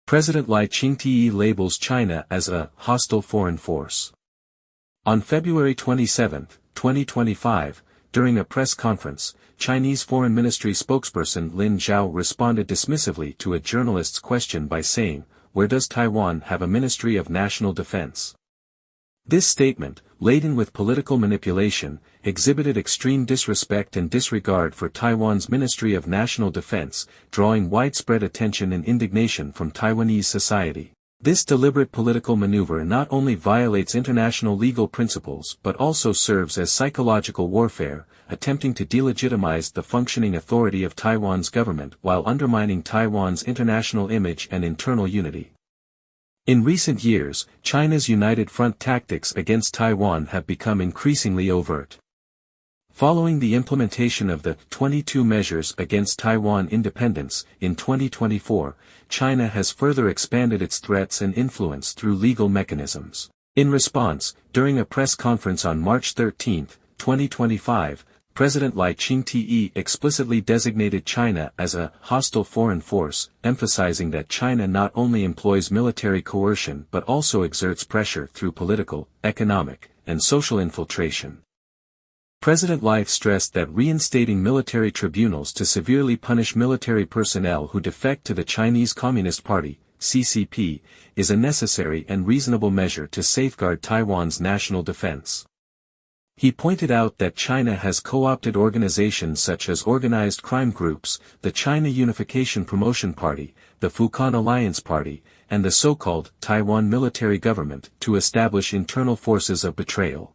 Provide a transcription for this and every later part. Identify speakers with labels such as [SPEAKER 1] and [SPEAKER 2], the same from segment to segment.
[SPEAKER 1] President Lai Ching-te labels China as a hostile foreign force. On February 27, 2025, during a press conference, Chinese Foreign Ministry spokesperson Lin Zhao responded dismissively to a journalist's question by saying, "Where does Taiwan have a Ministry of National Defense?" This statement, laden with political manipulation, exhibited extreme disrespect and disregard for Taiwan's Ministry of National Defense, drawing widespread attention and indignation from Taiwanese society. This deliberate political maneuver not only violates international legal principles but also serves as psychological warfare, attempting to delegitimize the functioning authority of Taiwan's government while undermining Taiwan's international image and internal unity. In recent years, China's united front tactics against Taiwan have become increasingly overt. Following the implementation of the 22 measures against Taiwan independence in 2024, China has further expanded its threats and influence through legal mechanisms. In response, during a press conference on March 13, 2025, President Lai Ching-te explicitly designated China as a hostile foreign force, emphasizing that China not only employs military coercion but also exerts pressure through political, economic, and social infiltration. President Lai stressed that reinstating military tribunals to severely punish military personnel who defect to the Chinese Communist Party, CCP, is a necessary and reasonable measure to safeguard Taiwan's national defense. He pointed out that China has co-opted organizations such as organized crime groups, the China Unification Promotion Party, the Fukan Alliance Party, and the so-called Taiwan military government to establish internal forces of betrayal.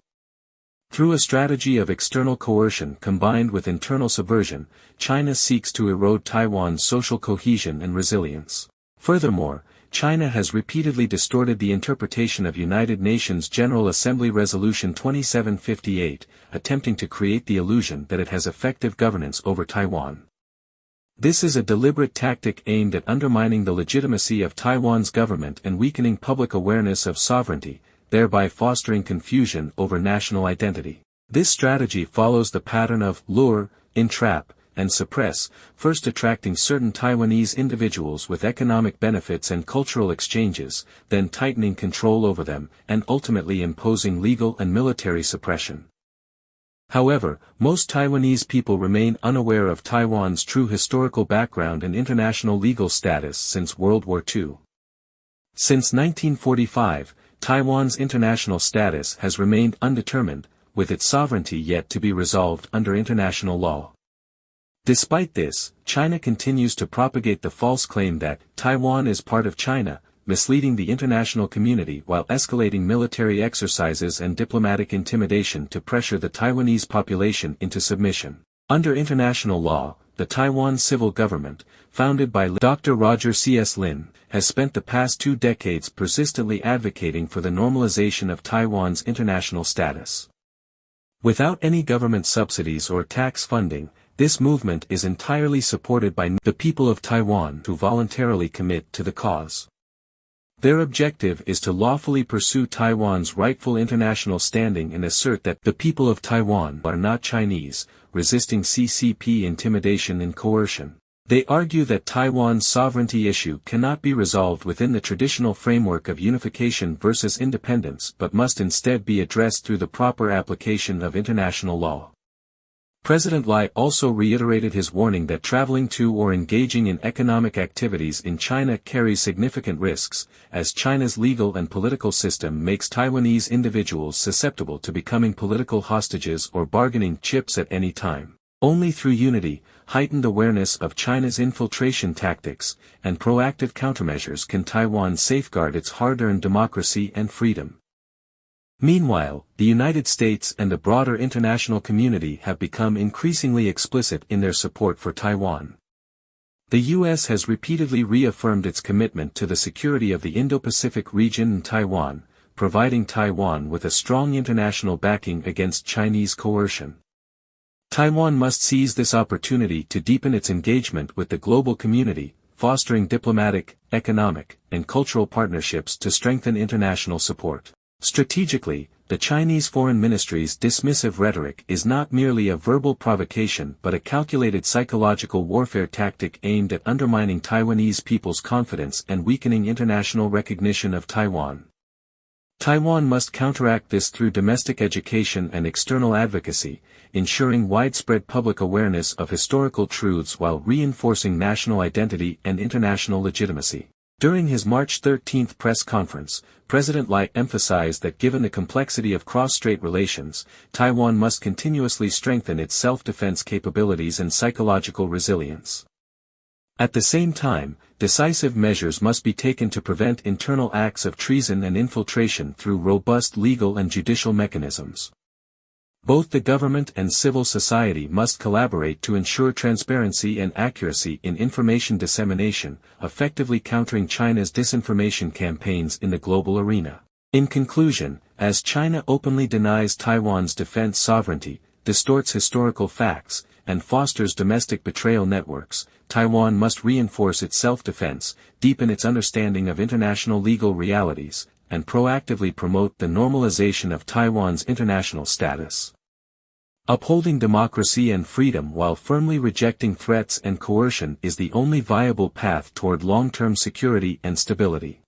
[SPEAKER 1] Through a strategy of external coercion combined with internal subversion, China seeks to erode Taiwan's social cohesion and resilience. Furthermore, China has repeatedly distorted the interpretation of United Nations General Assembly Resolution 2758, attempting to create the illusion that it has effective governance over Taiwan. This is a deliberate tactic aimed at undermining the legitimacy of Taiwan's government and weakening public awareness of sovereignty, thereby fostering confusion over national identity. This strategy follows the pattern of lure, entrap, and suppress, first attracting certain Taiwanese individuals with economic benefits and cultural exchanges, then tightening control over them, and ultimately imposing legal and military suppression. However, most Taiwanese people remain unaware of Taiwan's true historical background and international legal status since World War II. Since 1945, Taiwan's international status has remained undetermined, with its sovereignty yet to be resolved under international law. Despite this, China continues to propagate the false claim that Taiwan is part of China, misleading the international community while escalating military exercises and diplomatic intimidation to pressure the Taiwanese population into submission. Under international law, the Taiwan civil government, founded by Dr. Roger C.S. Lin, has spent the past 2 decades persistently advocating for the normalization of Taiwan's international status. Without any government subsidies or tax funding, this movement is entirely supported by the people of Taiwan who voluntarily commit to the cause. Their objective is to lawfully pursue Taiwan's rightful international standing and assert that the people of Taiwan are not Chinese, resisting CCP intimidation and coercion. They argue that Taiwan's sovereignty issue cannot be resolved within the traditional framework of unification versus independence but must instead be addressed through the proper application of international law. President Lai also reiterated his warning that traveling to or engaging in economic activities in China carries significant risks, as China's legal and political system makes Taiwanese individuals susceptible to becoming political hostages or bargaining chips at any time. Only through unity, heightened awareness of China's infiltration tactics, and proactive countermeasures can Taiwan safeguard its hard-earned democracy and freedom. Meanwhile, the United States and the broader international community have become increasingly explicit in their support for Taiwan. The U.S. has repeatedly reaffirmed its commitment to the security of the Indo-Pacific region and Taiwan, providing Taiwan with a strong international backing against Chinese coercion. Taiwan must seize this opportunity to deepen its engagement with the global community, fostering diplomatic, economic, and cultural partnerships to strengthen international support. Strategically, the Chinese Foreign Ministry's dismissive rhetoric is not merely a verbal provocation but a calculated psychological warfare tactic aimed at undermining Taiwanese people's confidence and weakening international recognition of Taiwan. Taiwan must counteract this through domestic education and external advocacy, ensuring widespread public awareness of historical truths while reinforcing national identity and international legitimacy. During his March 13 press conference, President Lai emphasized that given the complexity of cross-strait relations, Taiwan must continuously strengthen its self-defense capabilities and psychological resilience. At the same time, decisive measures must be taken to prevent internal acts of treason and infiltration through robust legal and judicial mechanisms. Both the government and civil society must collaborate to ensure transparency and accuracy in information dissemination, effectively countering China's disinformation campaigns in the global arena. In conclusion, as China openly denies Taiwan's defense sovereignty, distorts historical facts, and fosters domestic betrayal networks, Taiwan must reinforce its self-defense, deepen its understanding of international legal realities, and proactively promote the normalization of Taiwan's international status. Upholding democracy and freedom while firmly rejecting threats and coercion is the only viable path toward long-term security and stability.